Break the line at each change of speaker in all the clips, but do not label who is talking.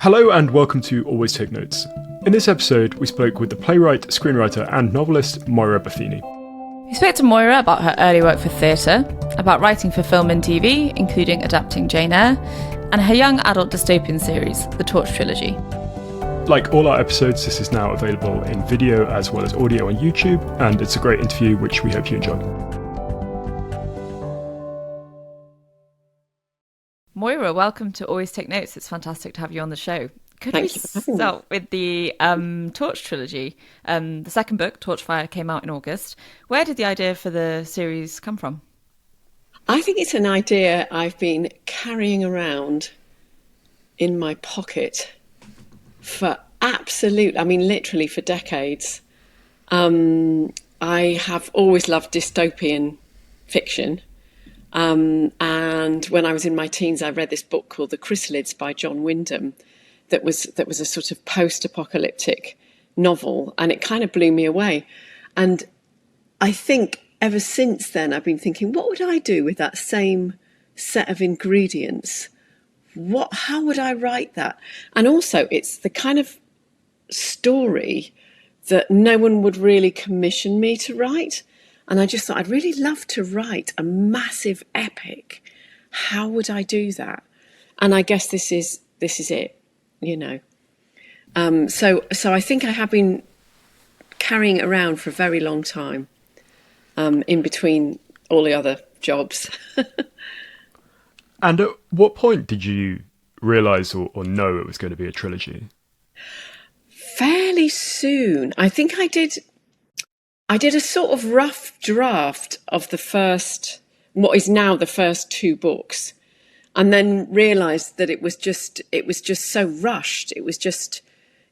Hello and welcome to Always Take Notes. In this episode, we spoke with the playwright, screenwriter and novelist Moira Buffini.
We spoke to Moira about her early work for theatre, about writing for film and TV, including adapting Jane Eyre, and her young adult dystopian series, the Torch Trilogy.
Like all our episodes, this is now available in video as well as audio on YouTube, and it's a great interview which we hope you enjoy.
Moira, welcome to Always Take Notes. It's fantastic to have you on the show. Could
Thank
we
you for having me.
start with the Torch Trilogy? The second book, Torchfire, came out in August. Where did the idea for the series come from?
I think it's an idea I've been carrying around in my pocket for literally for decades. I have always loved dystopian fiction. And when I was in my teens, I read this book called The Chrysalids by John Wyndham that was a sort of post-apocalyptic novel, and it kind of blew me away. And I think ever since then, I've been thinking, what would I do with that same set of ingredients? How would I write that? And also, it's the kind of story that no one would really commission me to write. And I just thought, I'd really love to write a massive epic. How would I do that? And I guess this is it, you know. So I think I have been carrying it around for a very long time, in between all the other jobs.
And at what point did you realise or know it was going to be a trilogy?
Fairly soon. I think I did a sort of rough draft of what is now the first two books, and then realised that it was just so rushed. It was just,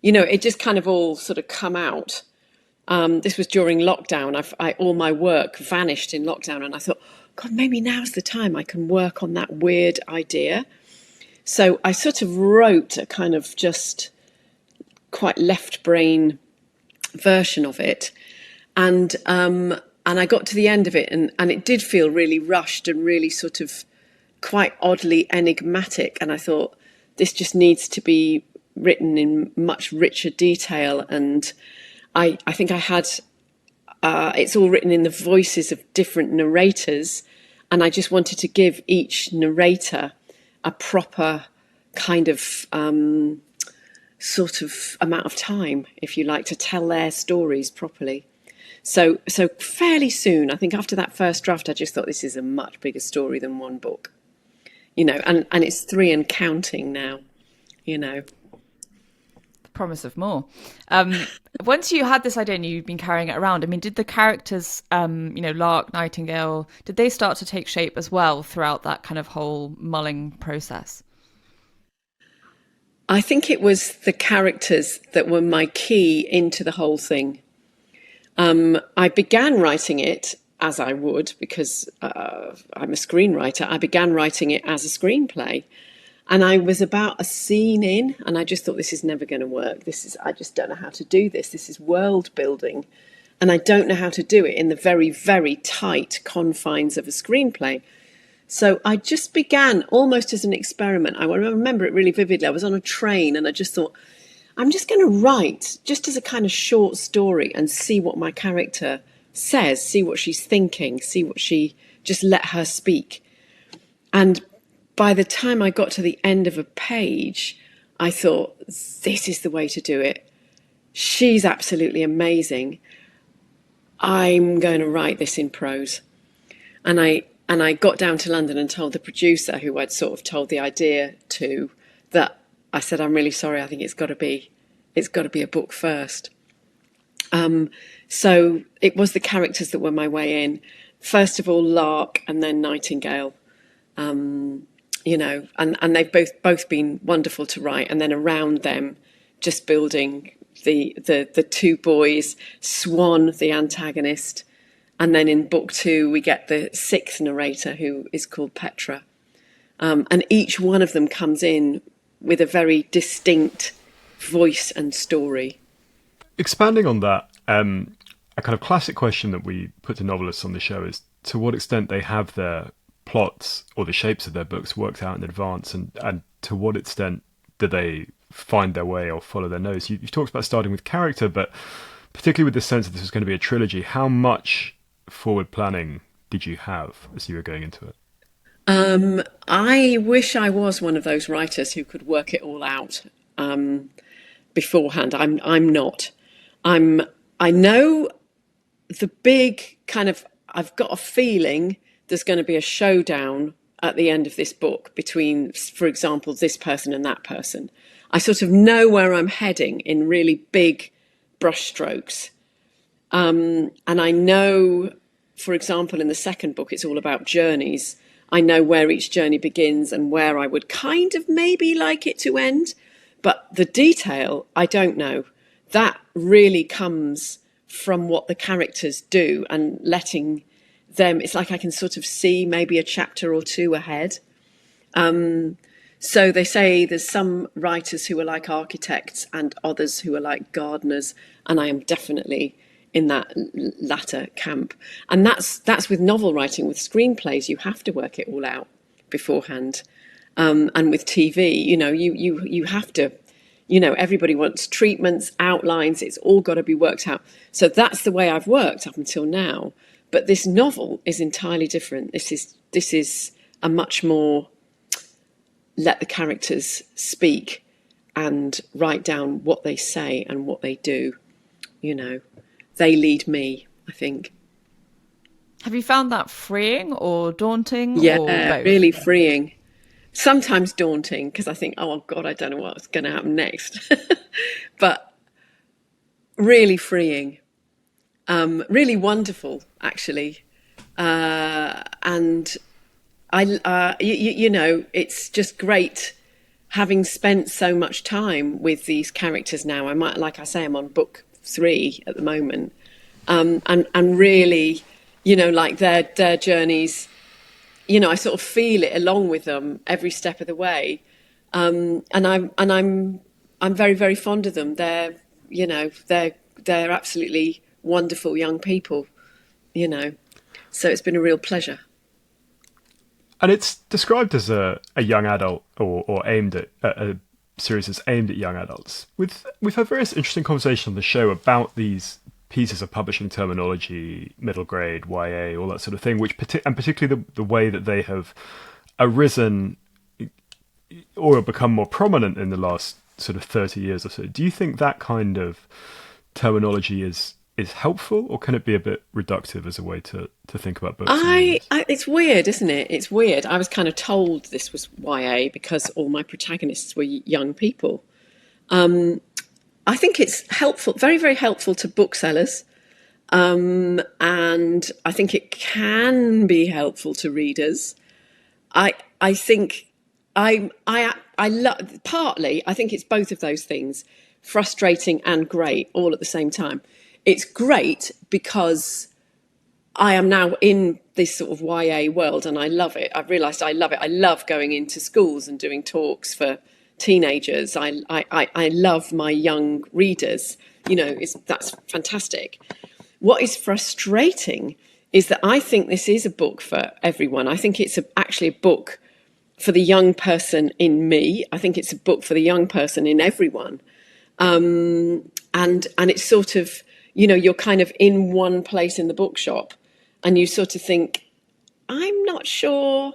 it just kind of all sort of come out. This was during lockdown. All my work vanished in lockdown, and I thought, God, maybe now's the time I can work on that weird idea. So I sort of wrote a kind of just quite left brain version of it. And I got to the end of it, and it did feel really rushed and really sort of quite oddly enigmatic. And I thought, this just needs to be written in much richer detail. And I think I had, it's all written in the voices of different narrators. And I just wanted to give each narrator a proper kind of sort of amount of time, if you like, to tell their stories properly. So fairly soon, I think after that first draft, I just thought this is a much bigger story than one book, and it's 3 and counting now, The
Promise of more. Once you had this idea and you'd been carrying it around, I mean, did the characters, Lark, Nightingale, did they start to take shape as well throughout that kind of whole mulling process?
I think it was the characters that were my key into the whole thing. I began writing it as I would, because I'm a screenwriter. I began writing it as a screenplay, and I was about a scene in, and I just thought, this is never going to work. I just don't know how to do this. This is world building, and I don't know how to do it in the very, very tight confines of a screenplay. So I just began almost as an experiment. I remember it really vividly. I was on a train, and I just thought, I'm just going to write just as a kind of short story and see what my character says, see what she's thinking, just let her speak. And by the time I got to the end of a page, I thought, this is the way to do it. She's absolutely amazing. I'm going to write this in prose. And I got down to London and told the producer, who I'd sort of told the idea to, that I said, I'm really sorry, I think it's got to be a book first. So it was the characters that were my way in. First of all, Lark, and then Nightingale. And they've both been wonderful to write. And then around them, just building the two boys, Swan, the antagonist. And then in book 2, we get the 6th narrator, who is called Petra. And each one of them comes in with a very distinct voice and story.
Expanding on that, a kind of classic question that we put to novelists on the show is to what extent they have their plots or the shapes of their books worked out in advance, and to what extent do they find their way or follow their nose. You've talked about starting with character, but particularly with the sense that this was going to be a trilogy, how much forward planning did you have as you were going into it?
I wish I was one of those writers who could work it all out beforehand. I'm not. I know the big kind of, I've got a feeling there's going to be a showdown at the end of this book between, for example, this person and that person. I sort of know where I'm heading in really big brushstrokes. And I know, for example, in the second book, it's all about journeys. I know where each journey begins and where I would kind of maybe like it to end. But the detail, I don't know. That really comes from what the characters do and letting them, it's like I can sort of see maybe a chapter or two ahead. So they say there's some writers who are like architects and others who are like gardeners, and I am definitely in that latter camp. And that's with novel writing. With screenplays, you have to work it all out beforehand. And with TV, you have to, everybody wants treatments, outlines, it's all got to be worked out. So that's the way I've worked up until now. But this novel is entirely different. This is a much more let the characters speak and write down what they say and what they do. They lead me, I think.
Have you found that freeing or daunting?
Yeah,
or both?
Really freeing. Sometimes daunting because I think, oh God, I don't know what's going to happen next. But really freeing. Really wonderful, actually. And it's just great having spent so much time with these characters now. Like I say, I'm on book 3 at the moment. And really, like their journeys, I sort of feel it along with them every step of the way. And I'm very, very fond of them. They're absolutely wonderful young people, so it's been a real pleasure.
And it's described as a young adult or aimed at a series that's aimed at young adults. We've had various interesting conversations on the show about these pieces of publishing terminology, middle grade, YA, all that sort of thing, and particularly the way that they have arisen or become more prominent in the last sort of 30 years or so. Do you think that kind of terminology is helpful, or can it be a bit reductive as a way to think about books?
It's weird, isn't it? It's weird. I was kind of told this was YA because all my protagonists were young people. I think it's helpful, very, very helpful to booksellers. And I think it can be helpful to readers. I think I love, partly, I think it's both of those things, frustrating and great all at the same time. It's great because I am now in this sort of YA world and I love it. I've realised I love it. I love going into schools and doing talks for teenagers. I love my young readers. That's fantastic. What is frustrating is that I think this is a book for everyone. I think it's actually a book for the young person in me. I think it's a book for the young person in everyone. And it's sort of, you're kind of in one place in the bookshop and you sort of think, I'm not sure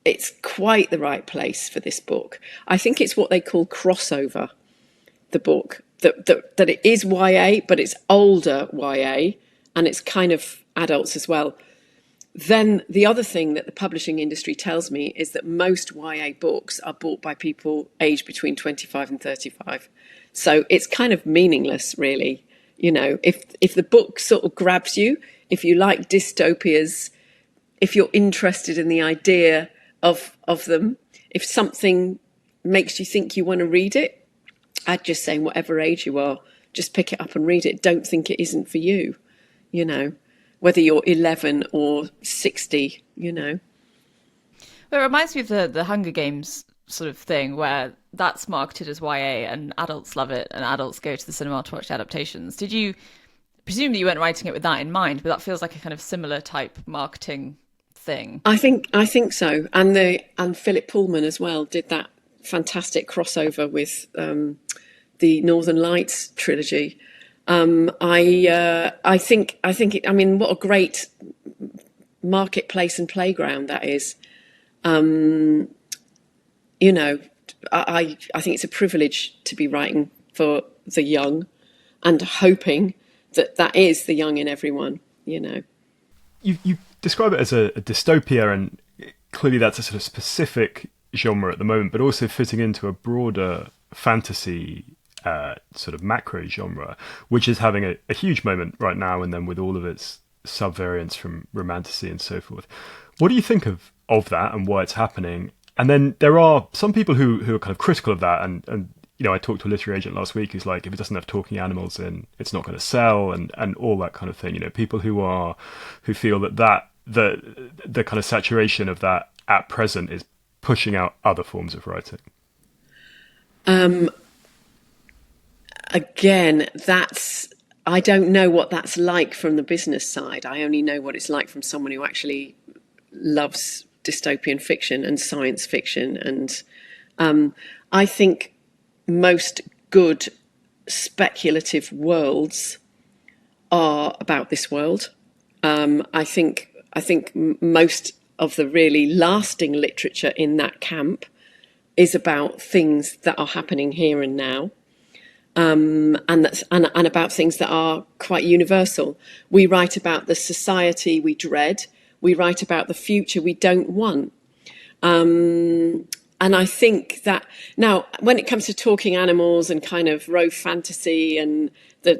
it's quite the right place for this book. I think it's what they call crossover, the book, that it is YA, but it's older YA and it's kind of adults as well. Then the other thing that the publishing industry tells me is that most YA books are bought by people aged between 25 and 35. So it's kind of meaningless, really. If the book sort of grabs you, if you like dystopias, if you're interested in the idea of them, if something makes you think you want to read it, I'd just say whatever age you are, just pick it up and read it. Don't think it isn't for you, whether you're 11 or 60, Well,
it reminds me of the Hunger Games sort of thing where that's marketed as YA and adults love it and adults go to the cinema to watch the adaptations. Did you presume that you weren't writing it with that in mind, but that feels like a kind of similar type marketing thing? I
think so. And Philip Pullman as well did that fantastic crossover with the Northern Lights trilogy. I think what a great marketplace and playground that is. I think it's a privilege to be writing for the young, and hoping that is the young in everyone.
You describe it as a dystopia, and clearly that's a sort of specific genre at the moment, but also fitting into a broader fantasy sort of macro genre, which is having a huge moment right now, and then with all of its sub-variants from romantasy and so forth. What do you think of that and why it's happening? And then there are some people who are kind of critical of that, and I talked to a literary agent last week who's like, if it doesn't have talking animals in, it's not going to sell, and all that kind of thing. People who feel that the kind of saturation of that at present is pushing out other forms of writing.
Again, I don't know what that's like from the business side. I only know what it's like from someone who actually loves dystopian fiction and science fiction. And I think most good speculative worlds are about this world. I think most of the really lasting literature in that camp is about things that are happening here and now. And about things that are quite universal. We write about the society we dread. We write about the future we don't want. And I think that now, when it comes to talking animals and kind of row fantasy and I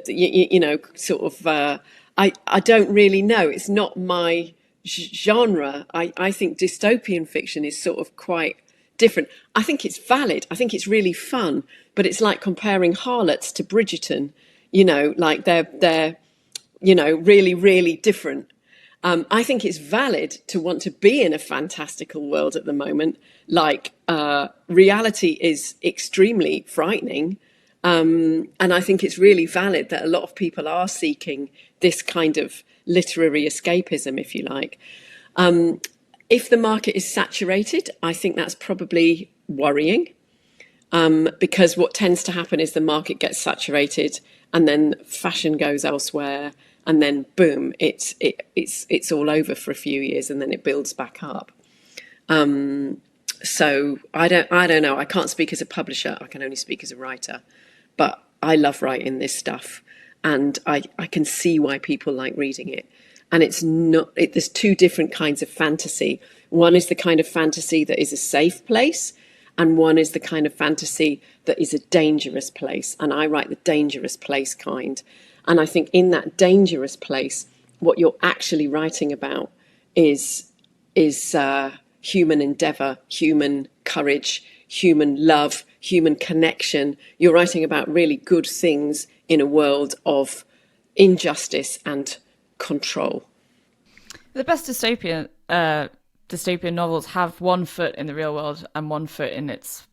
don't really know. It's not my genre. I think dystopian fiction is sort of quite different. I think it's valid. I think it's really fun, but it's like comparing Harlots to Bridgerton. Like they're really, really different. I think it's valid to want to be in a fantastical world at the moment. Like reality is extremely frightening. And I think it's really valid that a lot of people are seeking this kind of literary escapism, if you like. If the market is saturated, I think that's probably worrying, because what tends to happen is the market gets saturated and then fashion goes elsewhere, and then boom, it's all over for a few years, and then it builds back up. So I don't know. I can't speak as a publisher. I can only speak as a writer, but I love writing this stuff, and I can see why people like reading it. And there's two different kinds of fantasy. One is the kind of fantasy that is a safe place, and one is the kind of fantasy that is a dangerous place. And I write the dangerous place kind. And I think in that dangerous place, what you're actually writing about is human endeavour, human courage, human love, human connection. You're writing about really good things in a world of injustice and control.
The best dystopian novels have one foot in the real world and one foot in its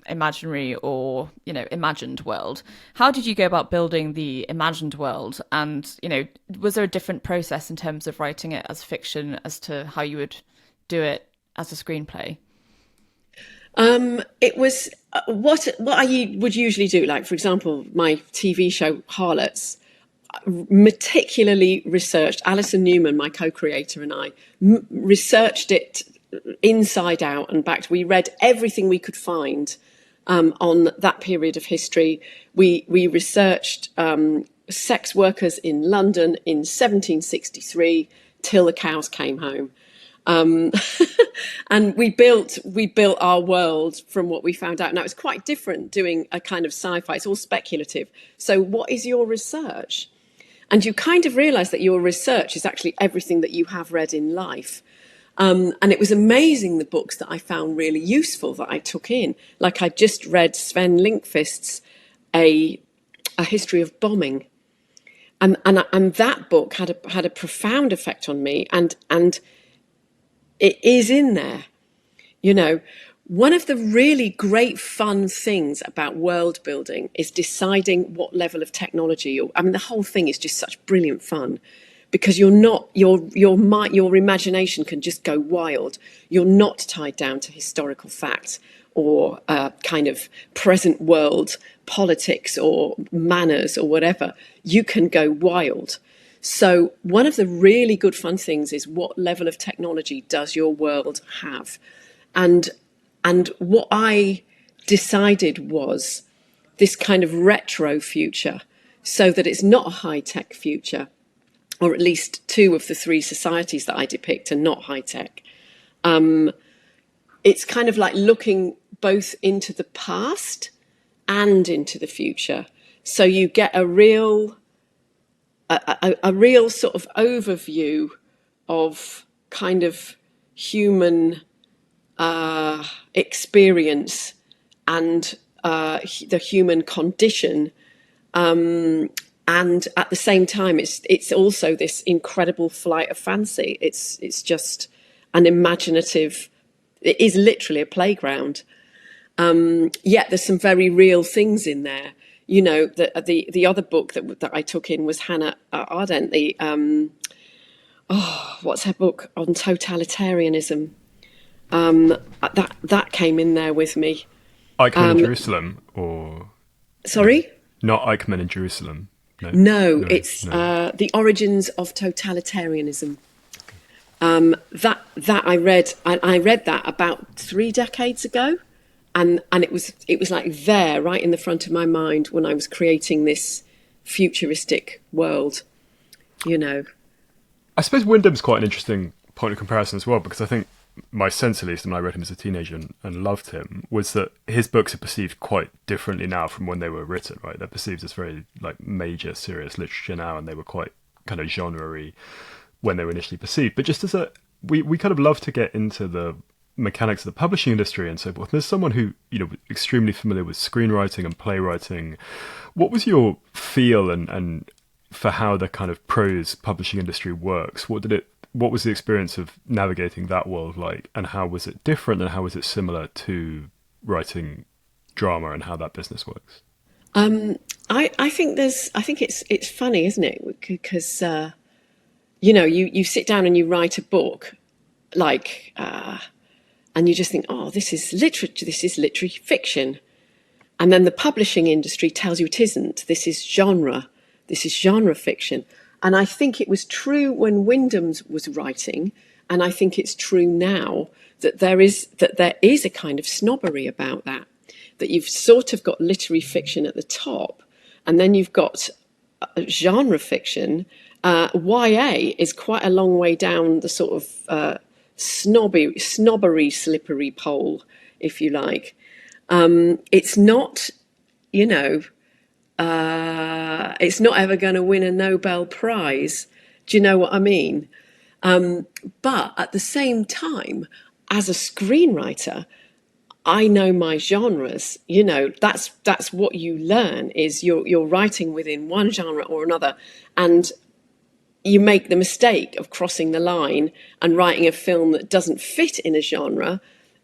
imaginary or imagined world. How did you go about building the imagined world, and was there a different process in terms of writing it as fiction as to how you would do it as a screenplay?
It was what I would usually do. Like, for example, my TV show Harlots, meticulously researched. Alison Newman, my co-creator, and I researched it inside out and back. We read everything we could find on that period of history. We researched sex workers in London in 1763 till the cows came home. And we built our world from what we found out. Now, it's quite different doing a kind of sci-fi. It's all speculative. So what is your research? And you kind of realize that your research is actually everything that you have read in life. And it was amazing, the books that I found really useful that I took in. Like, I just read Sven Lindqvist's A History of Bombing. And that book had a profound effect on me. And it is in there. One of the really great fun things about world building is deciding what level of technology the whole thing is just such brilliant fun, because your imagination can just go wild. You're not tied down to historical facts or kind of present world politics or manners or whatever, you can go wild. So one of the really good fun things is, what level of technology does your world have? And what I decided was this kind of retro future, so that it's not a high-tech future, or at least 2 of the 3 societies that I depict are not high-tech. It's kind of like looking both into the past and into the future. So you get a real sort of overview of kind of human experience and the human condition. And at the same time, it's also this incredible flight of fancy. It's just an imaginative. It is literally a playground. Yet there's some very real things in there. You know, the other book that I took in was Hannah Arendt. What's her book on totalitarianism? That came in there with me.
Eichmann in Jerusalem, or
sorry,
not Eichmann in Jerusalem.
No, it's The Origins of Totalitarianism. That I read. I read that about 3 decades ago, and it was like there, right in the front of my mind when I was creating this futuristic world. You know,
I suppose Wyndham's quite an interesting point of comparison as well, because I think my sense, at least, when I read him as a teenager and loved him, was that his books are perceived quite differently now from when they were written, right? They're perceived as very like major, serious literature now, and they were quite kind of genre-y when they were initially perceived. But just as we kind of love to get into the mechanics of the publishing industry and so forth. There's someone who, you know, extremely familiar with screenwriting and playwriting. What was your feel and for how the kind of prose publishing industry works? What was the experience of navigating that world like, and how was it different, and how was it similar to writing drama and how that business works?
I think it's funny, isn't it? Because you know, you sit down and you write a book, like, and you just think, oh, this is literature, this is literary fiction, and then the publishing industry tells you it isn't. This is genre fiction. And I think it was true when Wyndham's was writing, and I think it's true now that there is a kind of snobbery about that you've sort of got literary fiction at the top, and then you've got genre fiction. YA is quite a long way down the sort of snobbery, slippery pole, if you like. It's not, you know, it's not ever going to win a Nobel Prize. Do you know what I mean? But at the same time, as a screenwriter, I know my genres. You know, that's what you learn, is you're writing within one genre or another, and you make the mistake of crossing the line and writing a film that doesn't fit in a genre,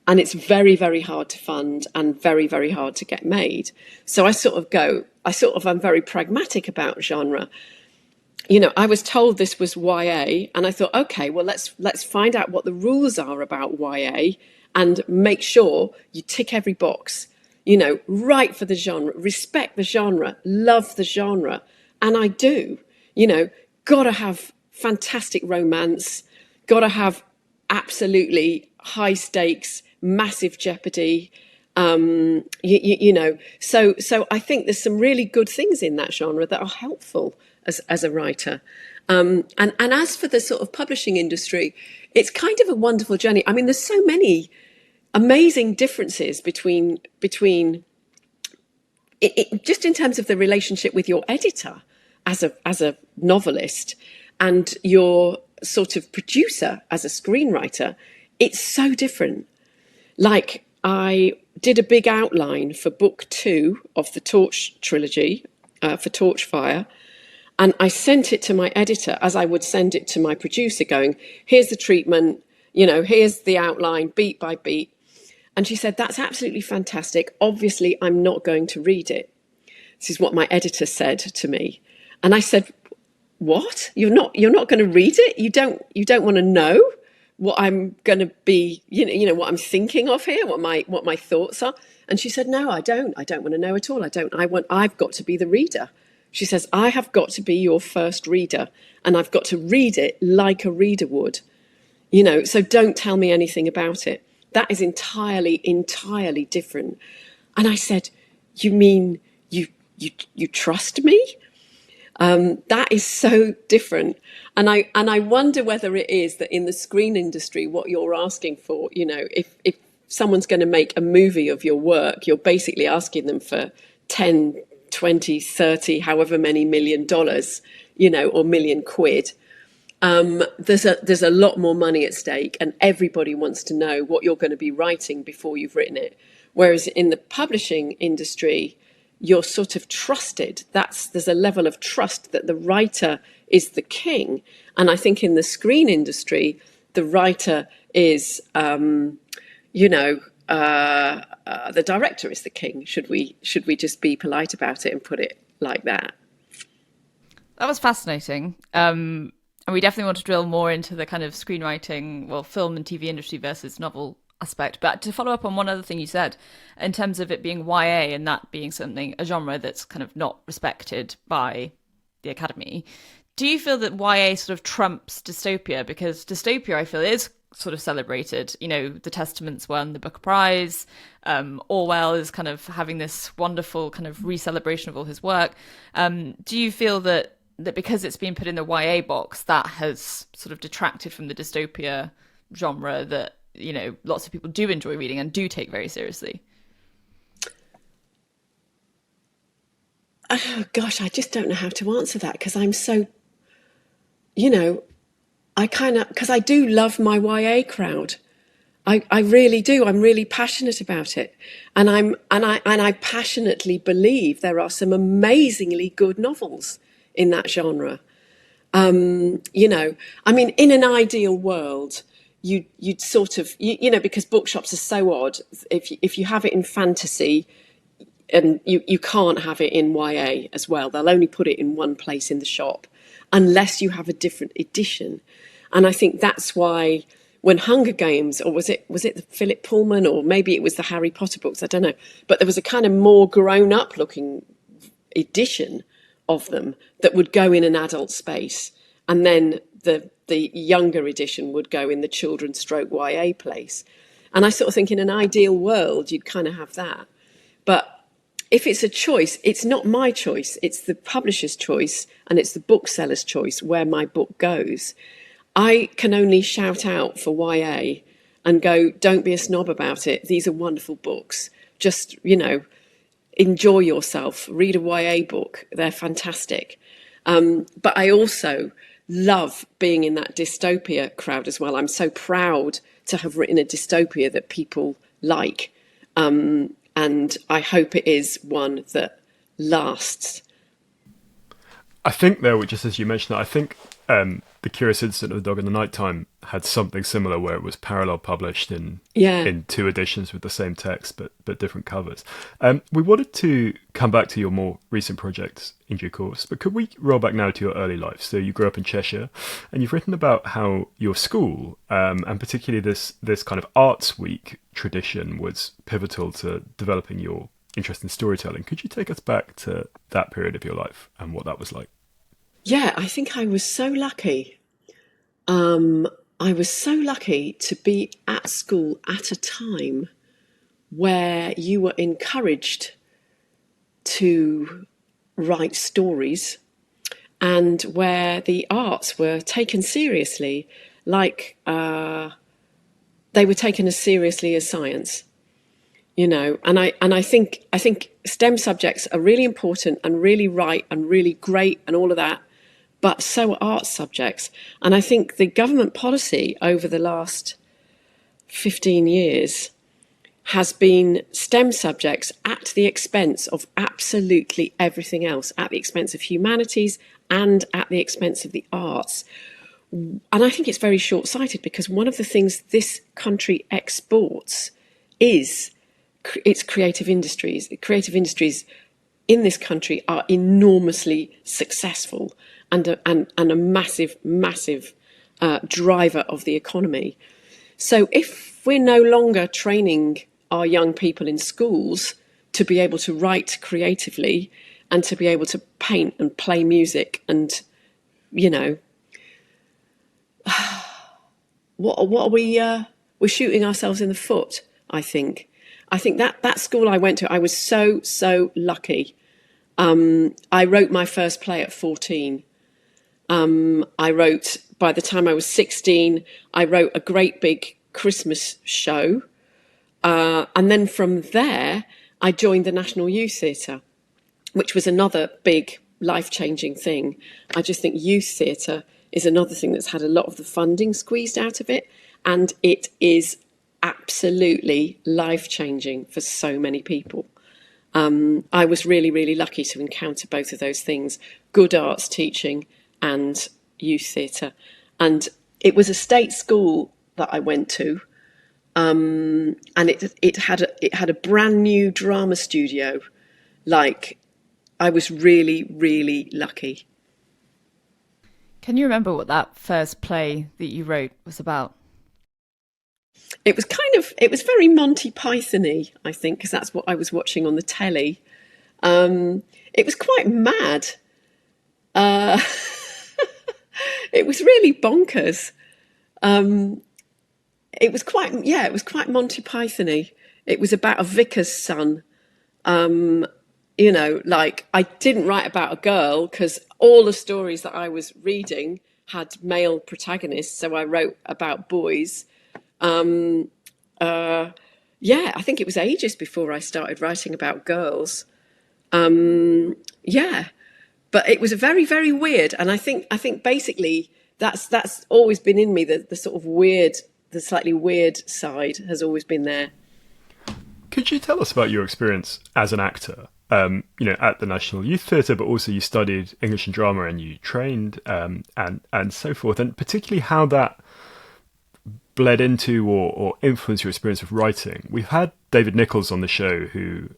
and it's very, very hard to fund and very, very hard to get made. So I'm very pragmatic about genre. You know, I was told this was YA, and I thought, okay, well, let's find out what the rules are about YA and make sure you tick every box. You know, write for the genre, respect the genre, love the genre. And I do. You know, got to have fantastic romance, got to have absolutely high stakes, massive jeopardy. You know, so I think there's some really good things in that genre that are helpful as a writer. And as for the sort of publishing industry, it's kind of a wonderful journey. I mean, there's so many amazing differences between it, just in terms of the relationship with your editor as a novelist and your sort of producer as a screenwriter. It's so different. Like, I did a big outline for book 2 of the Torch Trilogy, for Torchfire, and I sent it to my editor as I would send it to my producer, going, here's the treatment, you know, here's the outline, beat by beat. And she said, that's absolutely fantastic. Obviously, I'm not going to read it. This is what my editor said to me. And I said, what? You're not going to read it? You don't want to know what I'm going to be, what I'm thinking of here, what my thoughts are. And she said, no, I don't want to know at all. I've got to be the reader. She says, I have got to be your first reader, and I've got to read it like a reader would, so don't tell me anything about it. That is entirely, entirely different. And I said, you mean you trust me? That is so different. And I wonder whether it is that in the screen industry, what you're asking for, if someone's going to make a movie of your work, you're basically asking them for 10, 20, 30, however many $1 million, or million quid. There's a lot more money at stake, and everybody wants to know what you're going to be writing before you've written it. Whereas in the publishing industry, you're sort of trusted. There's a level of trust that the writer is the king. And I think in the screen industry, the writer is, the director is the king. Should we just be polite about it and put it like that?
That was fascinating. And we definitely want to drill more into the kind of screenwriting, film and TV industry versus novel aspect. But to follow up on one other thing you said, in terms of it being YA and that being a genre that's kind of not respected by the Academy, do you feel that YA sort of trumps dystopia? Because dystopia, I feel, is sort of celebrated. The Testaments won the Booker Prize. Orwell is kind of having this wonderful kind of re-celebration of all his work. Do you feel that because it's been put in the YA box, that has sort of detracted from the dystopia genre that, lots of people do enjoy reading and do take very seriously?
Oh, gosh, I just don't know how to answer that, because I'm so, because I do love my YA crowd. I really do. I'm really passionate about it. And I passionately believe there are some amazingly good novels in that genre. In an ideal world, you'd sort of, because bookshops are so odd, if you have it in fantasy, and you can't have it in YA as well. They'll only put it in one place in the shop unless you have a different edition. And I think that's why when Hunger Games, or was it the Philip Pullman, or maybe it was the Harry Potter books, I don't know, but there was a kind of more grown up looking edition of them that would go in an adult space, and then the younger edition would go in the children's stroke YA place. And I sort of think in an ideal world you'd kind of have that. But if it's a choice, it's not my choice, it's the publisher's choice, and it's the bookseller's choice where my book goes. I can only shout out for YA and go, don't be a snob about it. These are wonderful books. Just, enjoy yourself. Read a YA book. They're fantastic. But I also love being in that dystopia crowd as well. I'm so proud to have written a dystopia that people like. And I hope it is one that lasts.
I think, though, just as you mentioned that, I think The Curious Incident of the Dog in the Nighttime had something similar, where it was parallel published in 2 editions with the same text but different covers. We wanted to come back to your more recent projects in due course, but could we roll back now to your early life? So you grew up in Cheshire, and you've written about how your school, and particularly this kind of Arts Week tradition, was pivotal to developing your interest in storytelling. Could you take us back to that period of your life and what that was like?
Yeah, I think I was so lucky. I was so lucky to be at school at a time where you were encouraged to write stories, and where the arts were taken seriously, like they were taken as seriously as science. And I think STEM subjects are really important and really right and really great and all of that, but so are arts subjects. And I think the government policy over the last 15 years has been STEM subjects at the expense of absolutely everything else, at the expense of humanities and at the expense of the arts. And I think it's very short-sighted, because one of the things this country exports is its creative industries. The creative industries in this country are enormously successful and a massive, massive driver of the economy. So if we're no longer training our young people in schools to be able to write creatively and to be able to paint and play music and, what are we're shooting ourselves in the foot, I think. I think that school I went to, I was so lucky. I wrote my first play at 14. I wrote, by the time I was 16, I wrote a great big Christmas show. And then from there, I joined the National Youth Theatre, which was another big life-changing thing. I just think youth theatre is another thing that's had a lot of the funding squeezed out of it. And it is absolutely life-changing for so many people. I was really lucky to encounter both of those things, good arts teaching and youth theatre. And it was a state school that I went to. And it had a brand new drama studio. Like, I was really lucky.
Can you remember what that first play that you wrote was about?
It was very Monty Python-y, I think, because that's what I was watching on the telly. It was quite mad. It was really bonkers. It was quite Monty Python-y. It was about a vicar's son. Like, I didn't write about a girl because all the stories that I was reading had male protagonists, so I wrote about boys. I think it was ages before I started writing about girls. But it was very, very weird, and I think basically that's always been in me. The sort of weird, the slightly weird side has always been there.
Could you tell us about your experience as an actor? At the National Youth Theatre, but also you studied English and drama and you trained and so forth, and particularly how that bled into or influenced your experience of writing. We've had David Nichols on the show who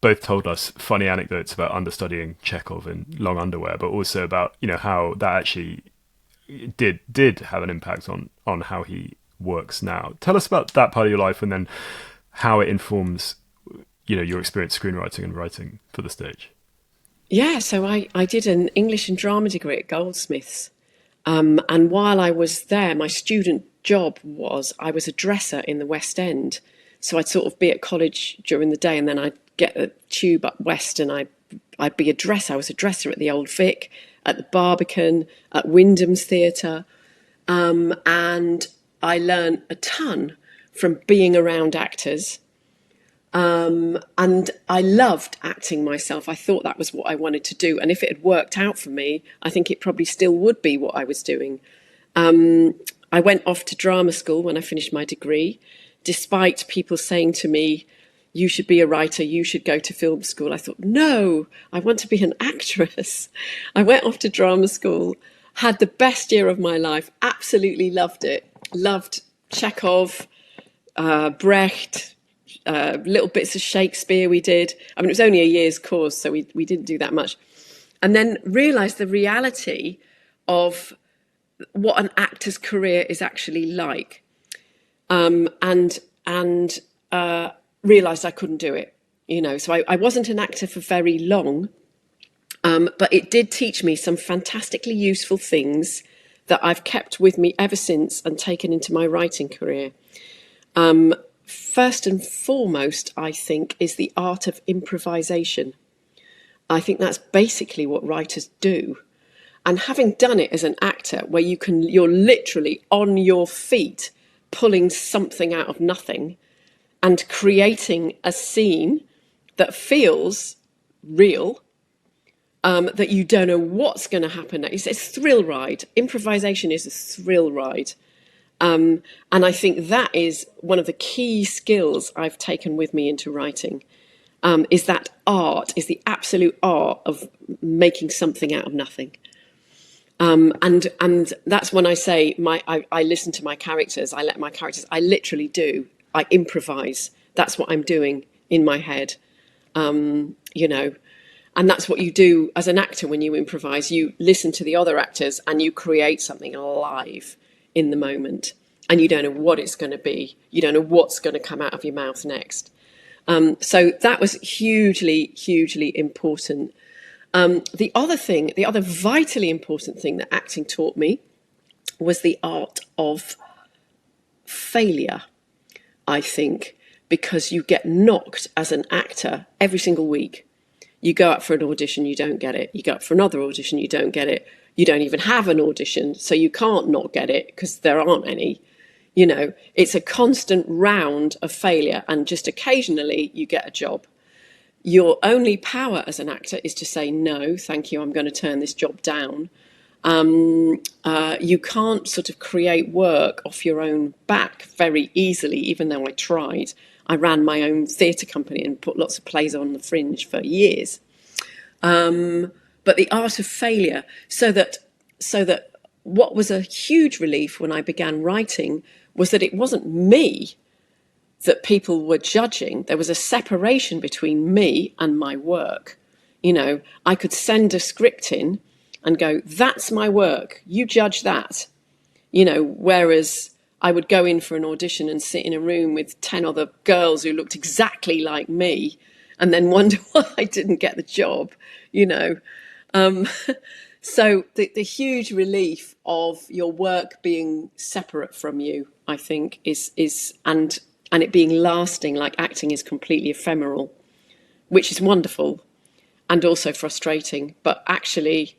both told us funny anecdotes about understudying Chekhov in long underwear, but also about how that actually did have an impact on how he works now. Tell us about that part of your life and then how it informs your experience screenwriting and writing for the stage.
Yeah, so I did an English and drama degree at Goldsmiths. And while I was there, my student job was I was a dresser in the West End. So I'd sort of be at college during the day and then I'd get a tube up west and I'd be a dresser. I was a dresser at the Old Vic, at the Barbican, at Wyndham's Theatre. And I learned a ton from being around actors. And I loved acting myself. I thought that was what I wanted to do. And if it had worked out for me, I think it probably still would be what I was doing. I went off to drama school when I finished my degree, despite people saying to me, you should be a writer, you should go to film school. I thought, no, I want to be an actress. I went off to drama school, had the best year of my life, absolutely loved it. Loved Chekhov, Brecht, little bits of Shakespeare we did. I mean, it was only a year's course, so we didn't do that much. And then realised the reality of what an actor's career is actually like. And realised I couldn't do it. So I wasn't an actor for very long, but it did teach me some fantastically useful things that I've kept with me ever since and taken into my writing career. First and foremost, I think, is the art of improvisation. I think that's basically what writers do. And having done it as an actor, where you're literally on your feet pulling something out of nothing and creating a scene that feels real, that you don't know what's going to happen next. It's a thrill ride. Improvisation is a thrill ride. And I think that is one of the key skills I've taken with me into writing, is that art, is the absolute art of making something out of nothing. And that's when I say I listen to my characters, I literally do. I improvise. That's what I'm doing in my head, And And that's what you do as an actor when you improvise. You listen to the other actors and you create something alive in the moment. And you don't know what it's going to be. You don't know what's going to come out of your mouth next. So that was hugely, hugely important. The other vitally important thing that acting taught me was the art of failure, I think, because you get knocked as an actor every single week. You go up for an audition, you don't get it. You go up for another audition, you don't get it. You don't even have an audition, so you can't not get it because there aren't any. You know, it's a constant round of failure, and just occasionally you get a job. Your only power as an actor is to say, no, thank you, I'm going to turn this job down. You can't sort of create work off your own back very easily, even though I tried. I ran my own theatre company and put lots of plays on the Fringe for years. But the art of failure, so that what was a huge relief when I began writing was that it wasn't me that people were judging. There was a separation between me and my work. You know, I could send a script in and go, that's my work, you judge that. You know, whereas I would go in for an audition and sit in a room with 10 other girls who looked exactly like me and then wonder why I didn't get the job, you know. So the huge relief of your work being separate from you, I think, is and it being lasting, like acting is completely ephemeral, which is wonderful and also frustrating. But actually,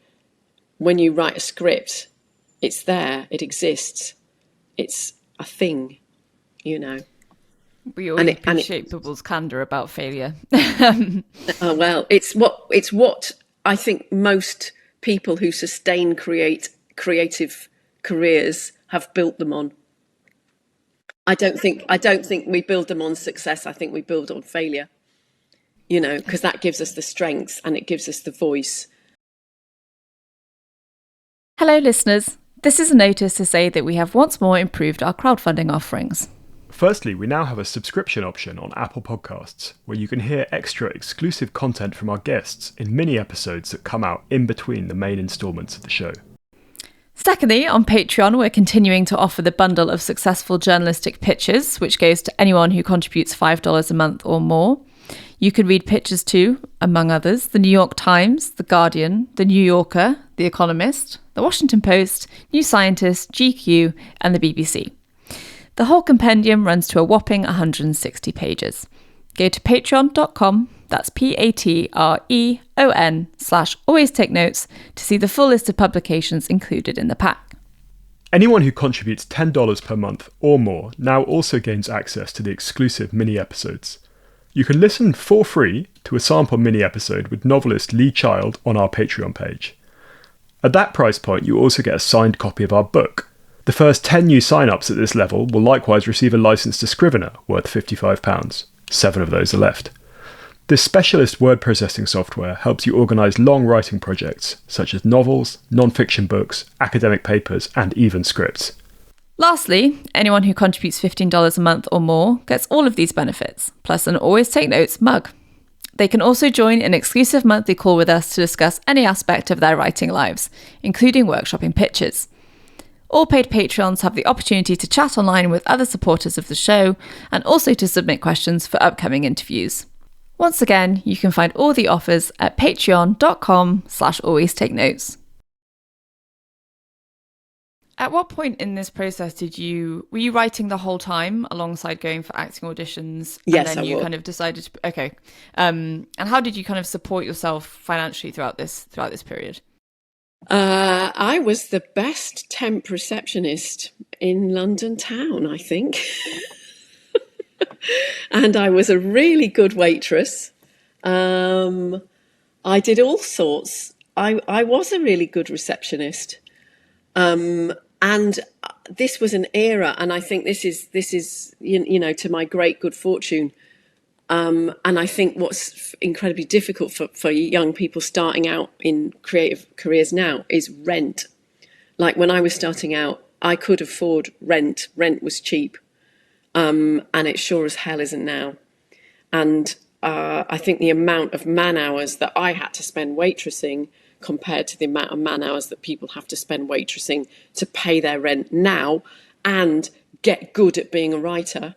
when you write a script, it's there, it exists, it's a thing, you know.
We always appreciate people's candour about failure.
Oh, well, it's what I think most people who sustain creative careers have built them on. I don't think we build them on success. I think we build on failure, you know, because that gives us the strength and it gives us the voice.
Hello, listeners. This is a notice to say that we have once more improved our crowdfunding offerings.
Firstly, we now have a subscription option on Apple Podcasts, where you can hear extra exclusive content from our guests in mini episodes that come out in between the main instalments of the show.
Secondly, on Patreon, we're continuing to offer the bundle of successful journalistic pitches, which goes to anyone who contributes $5 a month or more. You can read pitches to, among others, The New York Times, The Guardian, The New Yorker, The Economist, The Washington Post, New Scientist, GQ, and the BBC. The whole compendium runs to a whopping 160 pages. Go to patreon.com, that's patreon/always take notes to see the full list of publications included in the pack.
Anyone who contributes $10 per month or more now also gains access to the exclusive mini episodes. You can listen for free to a sample mini episode with novelist Lee Child on our Patreon page. At that price point, you also get a signed copy of our book. The first 10 new sign-ups at this level will likewise receive a license to Scrivener worth £55. 7 of those are left. This specialist word processing software helps you organise long writing projects, such as novels, non-fiction books, academic papers, and even scripts.
Lastly, anyone who contributes $15 a month or more gets all of these benefits, plus an Always Take Notes mug. They can also join an exclusive monthly call with us to discuss any aspect of their writing lives, including workshopping pitches. All paid Patreons have the opportunity to chat online with other supporters of the show and also to submit questions for upcoming interviews. Once again, you can find all the offers at patreon.com/always-take-notes. At what point in this process were you writing the whole time alongside going for acting auditions?
Yes,
and then you kind of decided to, okay. And how did you kind of support yourself financially throughout this period?
I was the best temp receptionist in London town, I think. And I was a really good waitress. I did all sorts. I was a really good receptionist. And this was an era, and I think this is you know, to my great good fortune. And I think what's incredibly difficult for young people starting out in creative careers now is rent. Like when I was starting out, I could afford rent. Rent was cheap. And it sure as hell isn't now. And I think the amount of man hours that I had to spend waitressing compared to the amount of man hours that people have to spend waitressing to pay their rent now and get good at being a writer,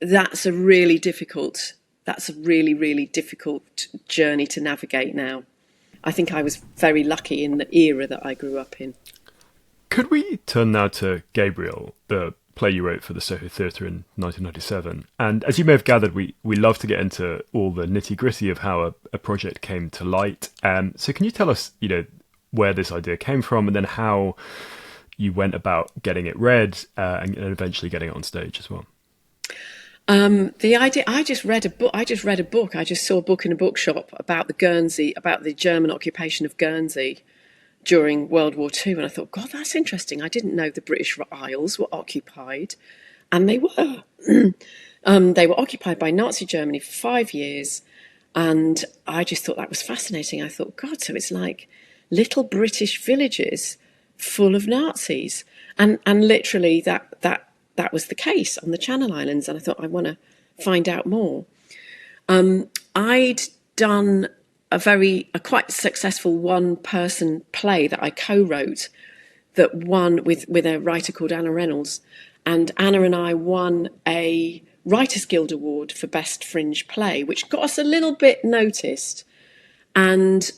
that's a really, really difficult journey to navigate now. I think I was very lucky in the era that I grew up in.
Could we turn now to Gabriel, the play you wrote for the Soho Theatre in 1997? And as you may have gathered, we love to get into all the nitty-gritty of how a project came to light. So can you tell us, where this idea came from, and then how you went about getting it read and eventually getting it on stage as well?
The idea, I just read a book. I just saw a book in a bookshop about the German occupation of Guernsey during World War II. And I thought, God, that's interesting. I didn't know the British Isles were occupied. And they were. They were occupied by Nazi Germany for 5 years. And I just thought that was fascinating. I thought, God, so it's like little British villages full of Nazis. And literally that was the case on the Channel Islands. And I thought, I want to find out more. I'd done a quite successful one-person play that I co-wrote that won with a writer called Anna Reynolds. And Anna and I won a Writers Guild Award for Best Fringe Play, which got us a little bit noticed. And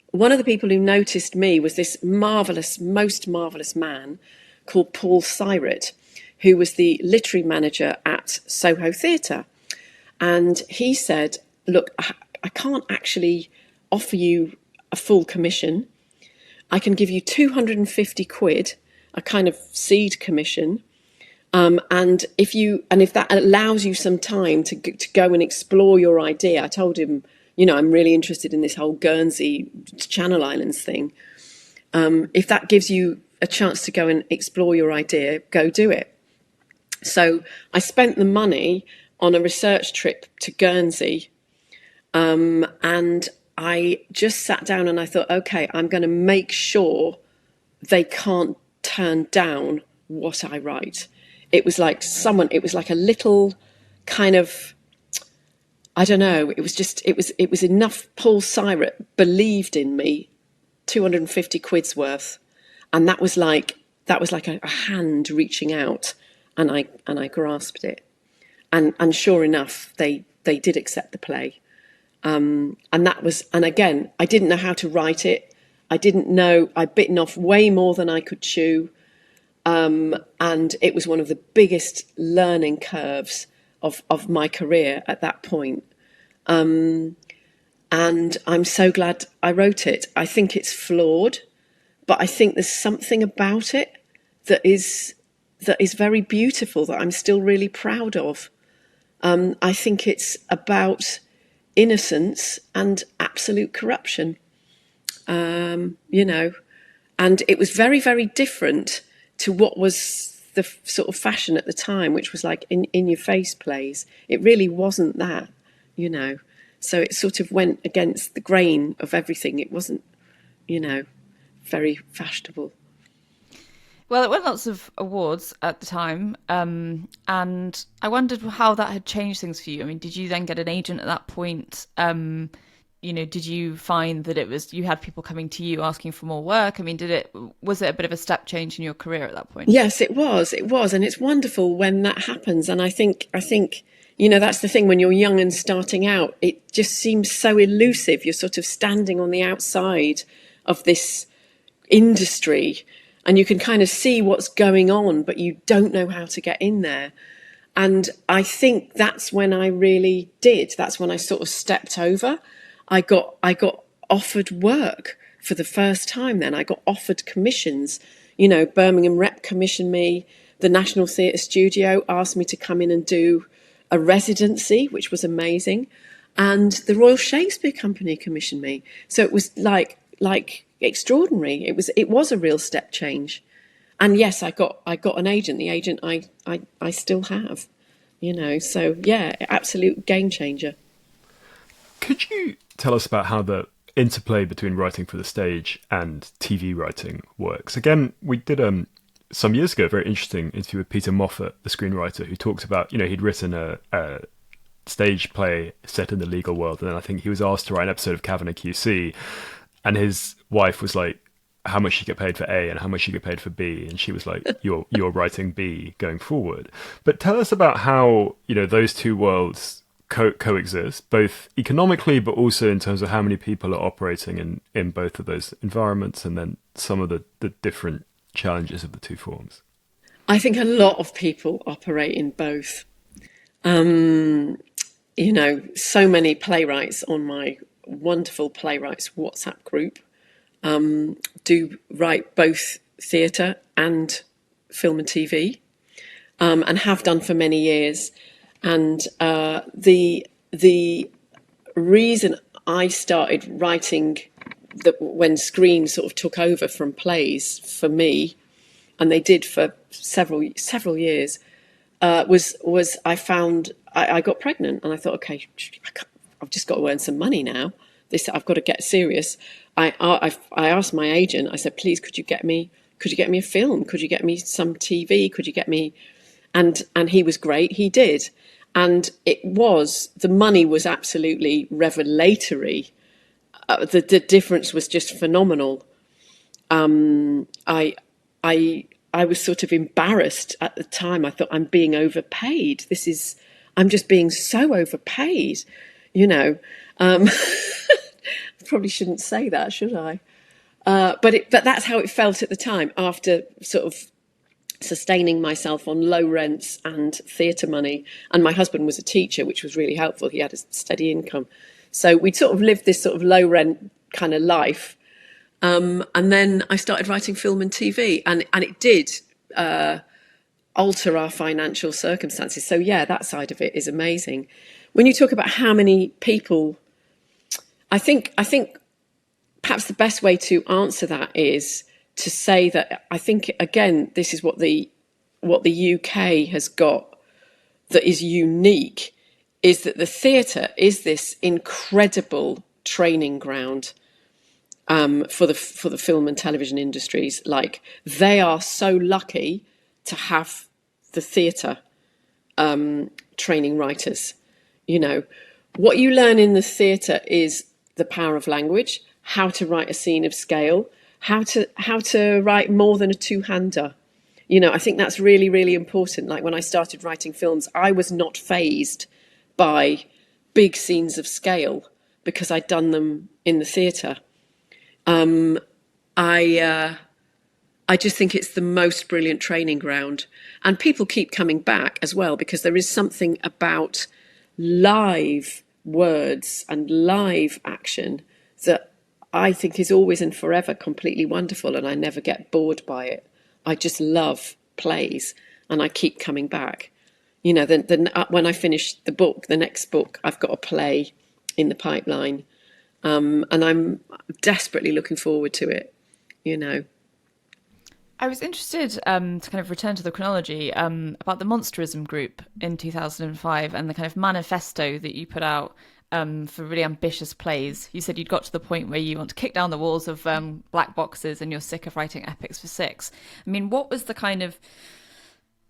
one of the people who noticed me was this most marvellous man called Paul Syret, who was the literary manager at Soho Theatre. And he said, look, I can't actually offer you a full commission. I can give you 250 quid, a kind of seed commission. And if that allows you some time to go and explore your idea, I told him, I'm really interested in this whole Guernsey Channel Islands thing. If that gives you a chance to go and explore your idea, go do it. So I spent the money on a research trip to Guernsey. And I just sat down and I thought, okay, I'm going to make sure they can't turn down what I write. It was like a little kind of, I don't know, it was enough. Paul Syret believed in me, 250 quid's worth. And that was like a hand reaching out, and I grasped it. And sure enough, they did accept the play. And again, I didn't know how to write it. I'd bitten off way more than I could chew. And it was one of the biggest learning curves of my career at that point. And I'm so glad I wrote it. I think it's flawed, but I think there's something about it that is very beautiful, that I'm still really proud of. I think it's about innocence and absolute corruption, and it was very, very different to what was the sort of fashion at the time, which was like in your face plays. It really wasn't that, so it sort of went against the grain of everything. It wasn't, very fashionable.
Well, it won lots of awards at the time, and I wondered how that had changed things for you. I mean, did you then get an agent at that point? Did you find that you had people coming to you asking for more work? I mean, was it a bit of a step change in your career at that point?
Yes, it was, and it's wonderful when that happens. And I think that's the thing when you're young and starting out. It just seems so elusive. You're sort of standing on the outside of this industry, and you can kind of see what's going on, but you don't know how to get in there. And I think that's when I really did. That's when I sort of stepped over. I got offered work for the first time then. I got offered commissions. Birmingham Rep commissioned me. The National Theatre Studio asked me to come in and do a residency, which was amazing. And the Royal Shakespeare Company commissioned me. So it was like extraordinary. It was a real step change. And yes, I got an agent. The agent I still have, so yeah, absolute game changer.
Could you tell us about how the interplay between writing for the stage and TV writing works? Again, we did some years ago a very interesting interview with Peter Moffat, the screenwriter, who talked about, he'd written a stage play set in the legal world, and then I think he was asked to write an episode of Kavanagh QC, and his wife was like, how much she get paid for A and how much she get paid for B, and she was like, you're writing B going forward. But tell us about how, you know, those two worlds coexist, both economically but also in terms of how many people are operating in both of those environments, and then some of the different challenges of the two forms.
I think a lot of people operate in both. You know, so many playwrights on my wonderful playwrights WhatsApp group do write both theatre and film and TV, and have done for many years. And the reason I started writing when Screen sort of took over from plays for me, and they did for several years, was I found I got pregnant, and I thought, okay, I've just got to earn some money now. I've got to get serious. I asked my agent. I said, please, could you get me a film? Could you get me some TV? Could you get me? And he was great. He did, and the money was absolutely revelatory. The difference was just phenomenal. I was sort of embarrassed at the time. I thought, I'm being overpaid. I'm just being so overpaid, you know. Probably shouldn't say that, should I? But that's how it felt at the time, after sort of sustaining myself on low rents and theatre money. And my husband was a teacher, which was really helpful. He had a steady income. So we'd sort of lived this sort of low rent kind of life. And then I started writing film and TV, and it did alter our financial circumstances. So yeah, that side of it is amazing. When you talk about how many people, I think perhaps the best way to answer that is to say that I think, again, this is what the UK has got that is unique, is that the theatre is this incredible training ground for the film and television industries. Like, they are so lucky to have the theatre training writers. You know, what you learn in the theatre is the power of language, how to write a scene of scale, how to write more than a two-hander. You know, I think that's really, really important. Like, when I started writing films, I was not fazed by big scenes of scale because I'd done them in the theatre. I just think it's the most brilliant training ground, and people keep coming back as well, because there is something about live words and live action that I think is always and forever completely wonderful, and I never get bored by it. I just love plays, and I keep coming back. You know, when I finish the next book, I've got a play in the pipeline, and I'm desperately looking forward to it, you know.
I was interested to kind of return to the chronology about the Monsterism group in 2005 and the kind of manifesto that you put out for really ambitious plays. You said you'd got to the point where you want to kick down the walls of black boxes and you're sick of writing epics for six. I mean, what was the kind of...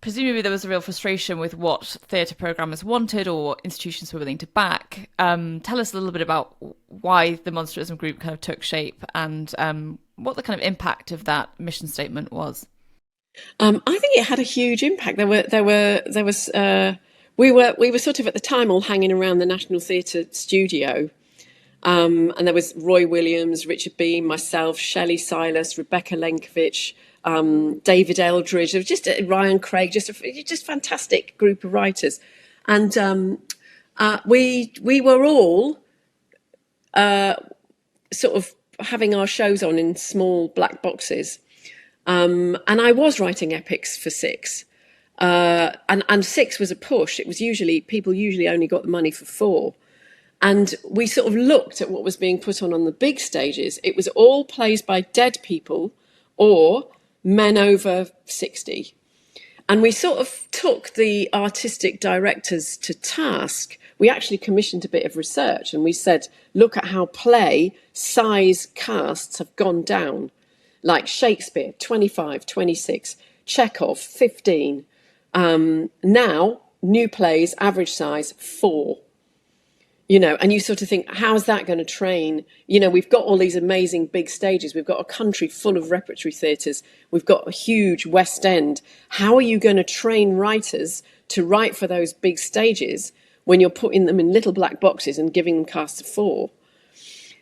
Presumably there was a real frustration with what theatre programmers wanted or institutions were willing to back. Tell us a little bit about why the Monsterism group kind of took shape and what the kind of impact of that mission statement was.
I think it had a huge impact. We were sort of at the time all hanging around the National Theatre studio, and there was Roy Williams, Richard Beam, myself, Shelley Silas, Rebecca Lenkovich, David Eldridge. It was just Ryan Craig, just fantastic group of writers, and we were all sort of having our shows on in small black boxes, and I was writing epics for six, and six was a push. It was people usually only got the money for four, and we sort of looked at what was being put on the big stages. It was all plays by dead people or men over 60. And we sort of took the artistic directors to task. We actually commissioned a bit of research, and we said, look at how play size casts have gone down. Like Shakespeare, 25, 26, Chekhov, 15. Now, new plays, average size, 4. And you sort of think, how's that going to train? We've got all these amazing big stages. We've got a country full of repertory theatres. We've got a huge West End. How are you going to train writers to write for those big stages when you're putting them in little black boxes and giving them casts of 4?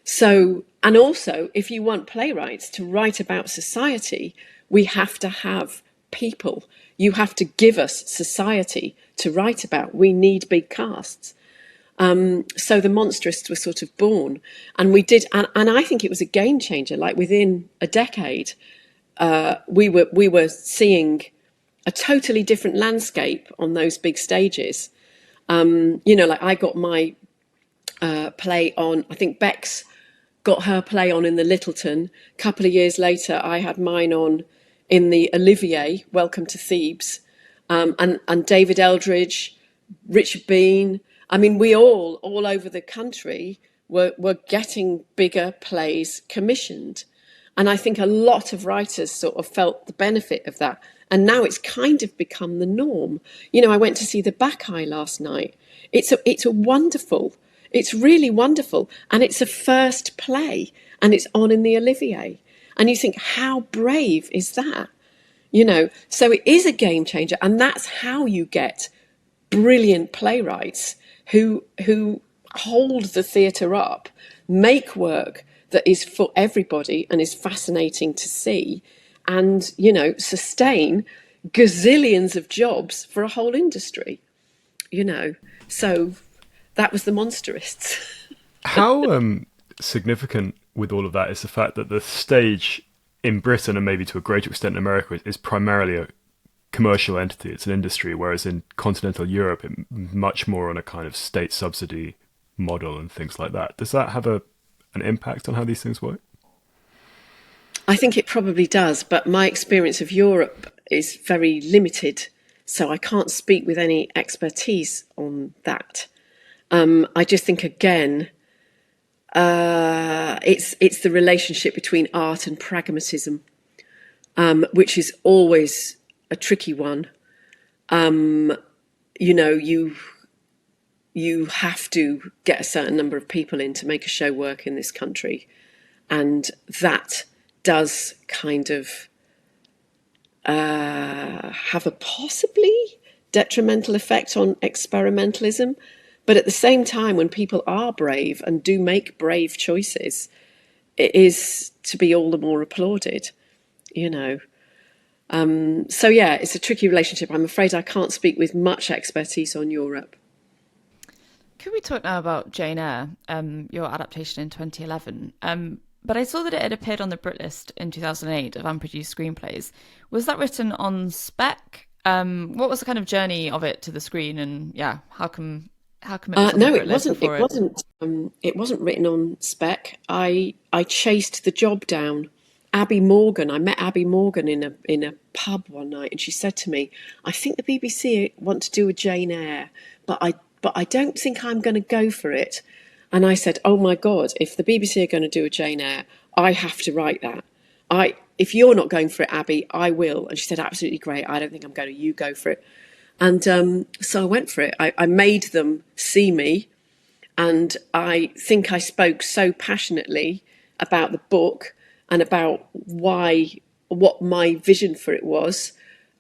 So, and also, if you want playwrights to write about society, we have to have people. You have to give us society to write about. We need big casts. So the Monsterists were sort of born, and we did, and I think it was a game changer. Like within a decade, we were seeing a totally different landscape on those big stages. Like I got my play on. I think Bex got her play on in the Littleton. A couple of years later, I had mine on in the Olivier, Welcome to Thebes, and David Eldridge, Richard Bean. I mean, we all over the country were getting bigger plays commissioned. And I think a lot of writers sort of felt the benefit of that. And now it's kind of become the norm. I went to see the Bacchae last night. It's a wonderful, it's really wonderful. And it's a first play, and it's on in the Olivier. And you think, how brave is that? So it is a game changer. And that's how you get brilliant playwrights who hold the theatre up, make work that is for everybody and is fascinating to see, and sustain gazillions of jobs for a whole industry. So that was the Monsterists.
How significant with all of that is the fact that the stage in Britain, and maybe to a greater extent in America, is primarily a commercial entity. It's an industry, whereas in continental Europe, it's much more on a kind of state subsidy model and things like that. Does that have an impact on how these things work?
I think it probably does, but my experience of Europe is very limited, so I can't speak with any expertise on that. I just think, again, it's the relationship between art and pragmatism, which is always a tricky one. You have to get a certain number of people in to make a show work in this country, and that does kind of have a possibly detrimental effect on experimentalism. But at the same time, when people are brave and do make brave choices, it is to be all the more applauded, So yeah, it's a tricky relationship. I'm afraid I can't speak with much expertise on Europe.
Could we talk now about Jane Eyre, your adaptation in 2011? But I saw that it had appeared on the Brit list in 2008 of unproduced screenplays. Was that written on spec? What was the kind of journey of it to the screen? And yeah, how come it was on the Brit list before it?
It wasn't written on spec. I chased the job down. Abby Morgan. I met Abby Morgan in a pub one night, and she said to me, "I think the BBC want to do a Jane Eyre, but I don't think I'm going to go for it." And I said, "Oh my God, if the BBC are going to do a Jane Eyre, I have to write that. If you're not going for it, Abby, I will." And she said, "Absolutely great. I don't think I'm going to. You go for it." And so I went for it. I made them see me, and I think I spoke so passionately about the book and about what my vision for it was,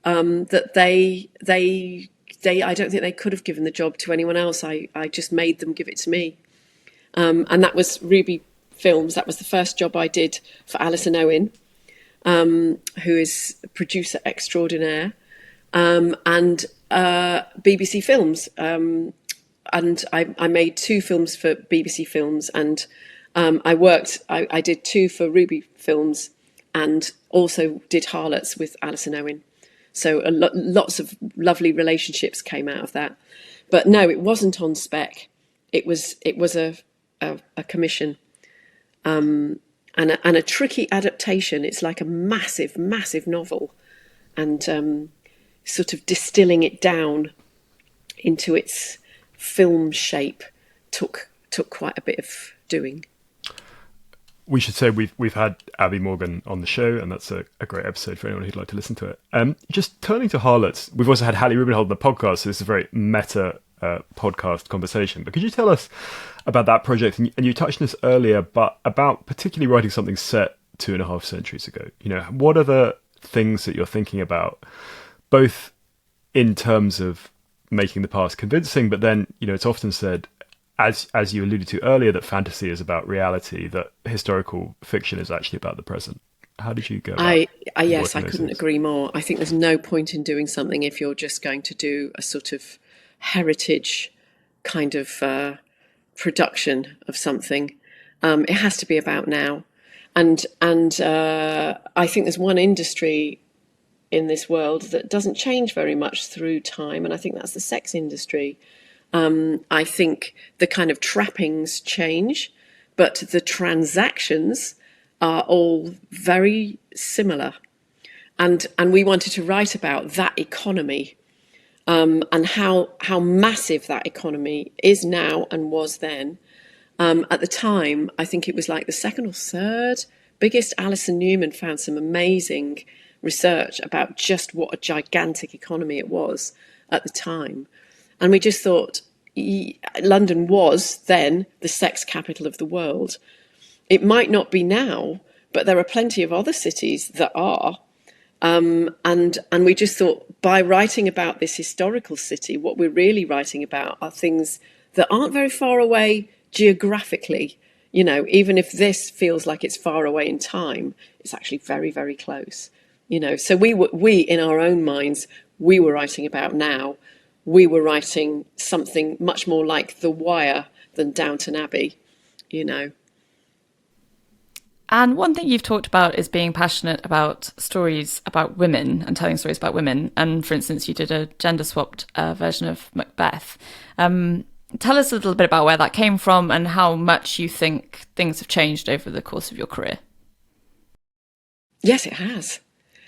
that they I don't think they could have given the job to anyone else. I just made them give it to me. And that was Ruby Films. That was the first job I did for Alison Owen, who is a producer extraordinaire, and BBC Films. And I made 2 films for BBC Films, and I did 2 for Ruby Films, and also did Harlots with Alison Owen. So lots of lovely relationships came out of that. But no, it wasn't on spec. It was a commission, and a tricky adaptation. It's like a massive novel, and sort of distilling it down into its film shape took quite a bit of doing.
We should say we've had Abby Morgan on the show, and that's a great episode for anyone who'd like to listen to it. Just turning to Harlots, we've also had Hallie Rubenhold on the podcast, so this is a very meta podcast conversation. But could you tell us about that project? And you touched on this earlier, but about particularly writing something set 2.5 centuries ago. What are the things that you're thinking about, both in terms of making the past convincing, but then, it's often said, as you alluded to earlier, that fantasy is about reality, that historical fiction is actually about the present. How did you go about
yes, I couldn't agree more. I think there's no point in doing something if you're just going to do a sort of heritage kind of production of something. It has to be about now. And I think there's one industry in this world that doesn't change very much through time, and I think that's the sex industry. I think the kind of trappings change, but the transactions are all very similar. And we wanted to write about that economy, and how massive that economy is now and was then. At the time, I think it was like the second or third biggest. Alison Newman found some amazing research about just what a gigantic economy it was at the time. And we just thought London was then the sex capital of the world. It might not be now, but there are plenty of other cities that are. And we just thought, by writing about this historical city, what we're really writing about are things that aren't very far away geographically. Even if this feels like it's far away in time, it's actually very, very close. So we in our own minds, we were writing about now. We were writing something much more like The Wire than Downton Abbey,
And one thing you've talked about is being passionate about stories about women and telling stories about women. And for instance, you did a gender-swapped version of Macbeth. Tell us a little bit about where that came from and how much you think things have changed over the course of your career.
Yes, it has.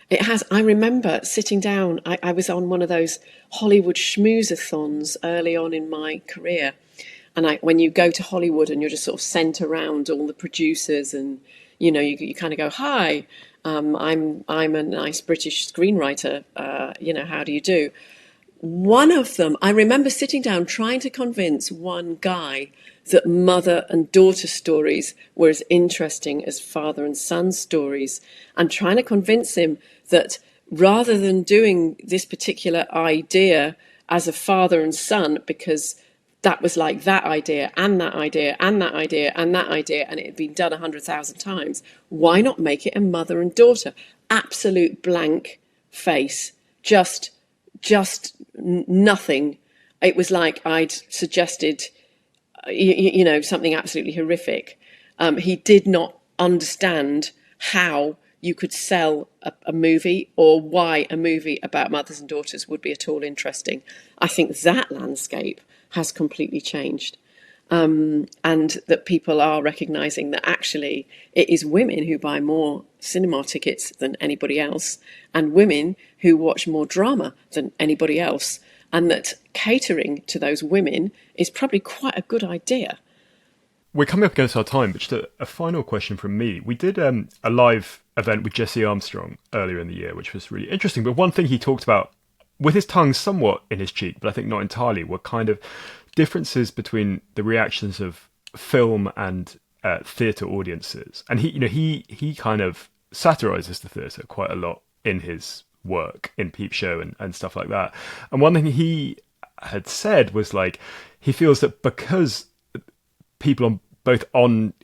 It has. I remember sitting down. I was on one of those Hollywood schmoozathons early on in my career. And when you go to Hollywood and you're just sort of sent around all the producers and, you kind of go, hi, I'm a nice British screenwriter. How do you do? One of them, I remember sitting down trying to convince one guy that mother and daughter stories were as interesting as father and son stories, and trying to convince him that rather than doing this particular idea as a father and son, because that was like that idea and that idea and that idea and that idea, and it had been done 100,000 times, why not make it a mother and daughter? Absolute blank face, just nothing. It was like I'd suggested, something absolutely horrific. He did not understand how you could sell a movie or why a movie about mothers and daughters would be at all interesting. I think that landscape has completely changed. And that people are recognising that actually it is women who buy more cinema tickets than anybody else, and women who watch more drama than anybody else, and that catering to those women is probably quite a good idea.
We're coming up against our time, but just a final question from me. We did a live event with Jesse Armstrong earlier in the year, which was really interesting. But one thing he talked about, with his tongue somewhat in his cheek, but I think not entirely, were kind of differences between the reactions of film and theatre audiences. And he kind of satirises the theatre quite a lot in his work, in Peep Show and stuff like that. And one thing he had said was like, he feels that because people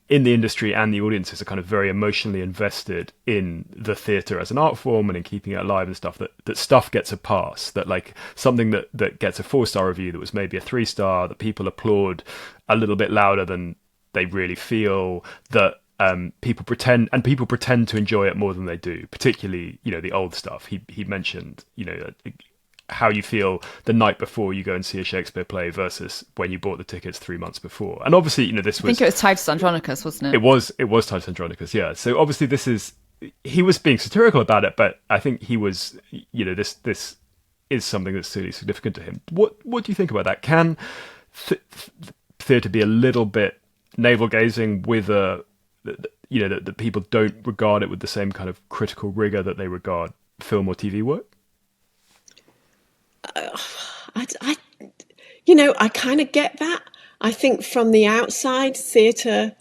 in the industry and the audiences are kind of very emotionally invested in the theatre as an art form and in keeping it alive and stuff, that stuff gets a pass, that like something that gets a 4-star review that was maybe a 3-star, that people applaud a little bit louder than they really feel, that people pretend to enjoy it more than they do, particularly the old stuff. He mentioned how you feel the night before you go and see a Shakespeare play versus when you bought the tickets 3 months before. And obviously, this was...
I think it was Titus Andronicus, wasn't it?
It was Titus Andronicus, yeah. So obviously he was being satirical about it, but I think he was, this is something that's really significant to him. What do you think about that? Can theatre be a little bit navel-gazing with that people don't regard it with the same kind of critical rigor that they regard film or TV work?
I kind of get that. I think from the outside, theatre,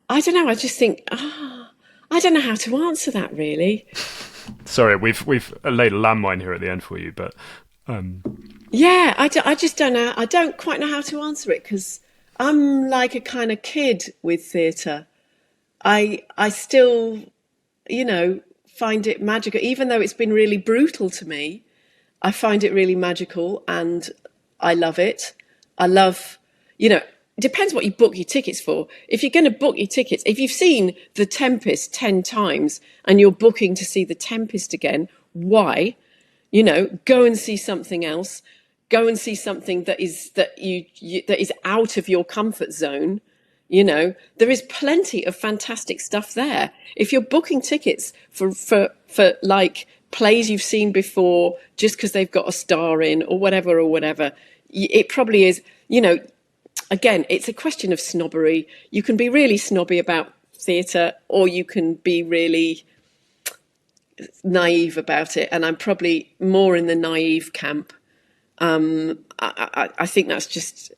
I don't know, I just think, I don't know how to answer that, really.
Sorry, we've laid a landmine here at the end for you, but...
Yeah, I just don't know. I don't quite know how to answer it, because I'm like a kind of kid with theatre. I still, find it magical. Even though it's been really brutal to me, I find it really magical and I love it. I love, it depends what you book your tickets for. If you're going to book your tickets, if you've seen The Tempest 10 times and you're booking to see The Tempest again, why? Go and see something else. Go and see something that is out of your comfort zone. There is plenty of fantastic stuff there. If you're booking tickets for like plays you've seen before, just because they've got a star in or whatever, it probably is, again, it's a question of snobbery. You can be really snobby about theatre, or you can be really naive about it. And I'm probably more in the naive camp. I think that's just,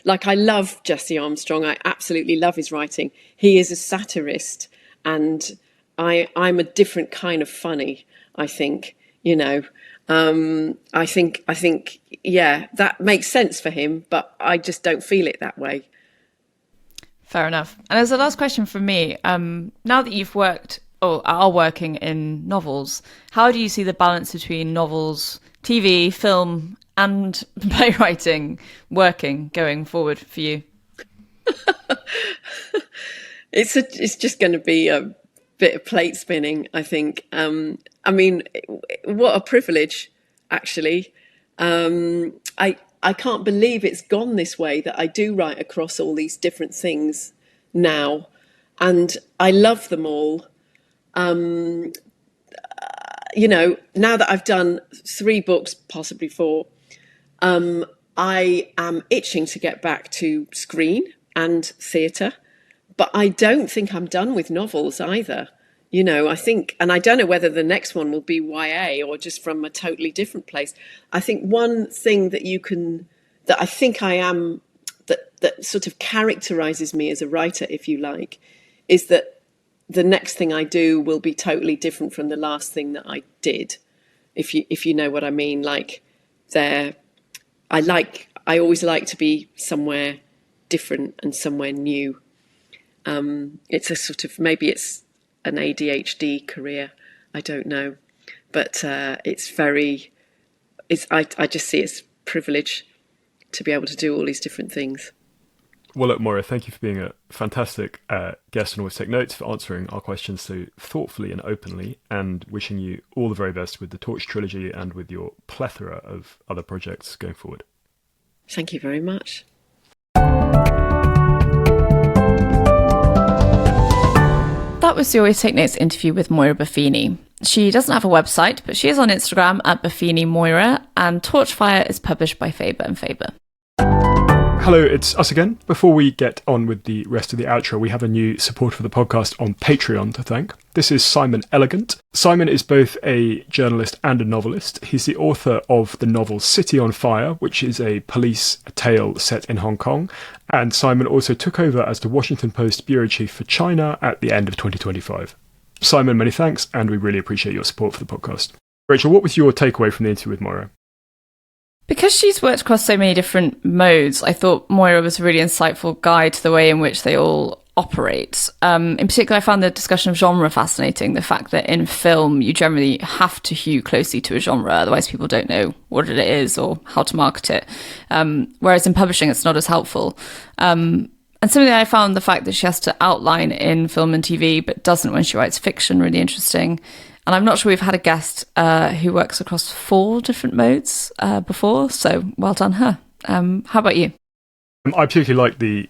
like, I love Jesse Armstrong. I absolutely love his writing. He is a satirist, and I'm a different kind of funny, I think, I think, yeah, that makes sense for him, but I just don't feel it that way.
Fair enough. And as a last question from me, now that you've worked or are working in novels, how do you see the balance between novels, TV, film, and playwriting working going forward for you?
It's just going to be a bit of plate spinning, I think. I mean, what a privilege, actually. I can't believe it's gone this way, that I do write across all these different things now, and I love them all. Now that I've done 3 books, possibly 4, I am itching to get back to screen and theatre, but I don't think I'm done with novels either. I think, and I don't know whether the next one will be YA or just from a totally different place. I think one thing that I think I am, that sort of characterizes me as a writer, if you like, is that the next thing I do will be totally different from the last thing that I did. If you know what I mean, like I always like to be somewhere different and somewhere new. It's a sort of, maybe it's an ADHD career, I don't know, but I just see it's a privilege to be able to do all these different things.
Well, look, Moira, thank you for being a fantastic guest and always take notes, for answering our questions so thoughtfully and openly, and wishing you all the very best with the Torch Trilogy and with your plethora of other projects going forward.
Thank you very much.
That was the Always Take Notes interview with Moira Buffini. She doesn't have a website, but she is on Instagram at Buffini Moira, and Torchfire is published by Faber and Faber.
Hello, it's us again. Before we get on with the rest of the outro, we have a new supporter for the podcast on Patreon to thank. This is Simon Elegant. Simon is both a journalist and a novelist. He's the author of the novel City on Fire, which is a police tale set in Hong Kong. And Simon also took over as the Washington Post bureau chief for China at the end of 2025. Simon, many thanks, and we really appreciate your support for the podcast. Rachel, what was your takeaway from the interview with Moira?
Because she's worked across so many different modes, I thought Moira was a really insightful guide to the way in which they all operate. In particular, I found the discussion of genre fascinating. The fact that in film, you generally have to hew closely to a genre, otherwise people don't know what it is or how to market it. Whereas in publishing, it's not as helpful. And similarly, I found the fact that she has to outline in film and TV, but doesn't when she writes fiction, really interesting. And I'm not sure we've had a guest who works across 4 different modes before, so well done her. How about you?
I particularly like the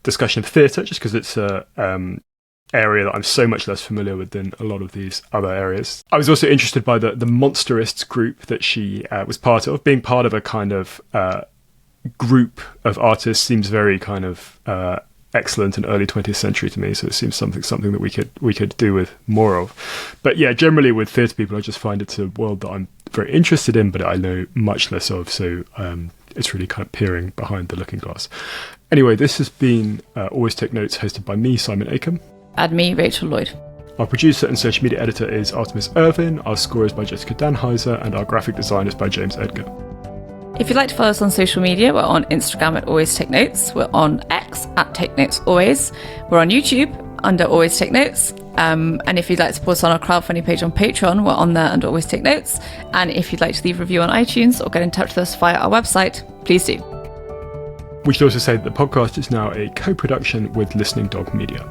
discussion of theatre, just because it's an area that I'm so much less familiar with than a lot of these other areas. I was also interested by the Monsterists group that she was part of. Being part of a kind of group of artists seems very kind of excellent and early 20th century to me, so it seems something that we could do with more of. But yeah, generally with theatre people, I just find it's a world that I'm very interested in, but I know much less of. So it's really kind of peering behind the looking glass. Anyway, this has been Always Take Notes, hosted by me, Simon Acomb.
And me, Rachel Lloyd.
Our producer and social media editor is Artemis Irvin, our score is by Jessica Danheiser, and our graphic design is by James Edgar.
If you'd like to follow us on social media, we're on Instagram at Always Take Notes. We're on X at Take Notes Always. We're on YouTube under Always Take Notes. And if you'd like to support us on our crowdfunding page on Patreon, we're on there under Always Take Notes. And if you'd like to leave a review on iTunes or get in touch with us via our website, please do.
We should also say that the podcast is now a co-production with Listening Dog Media.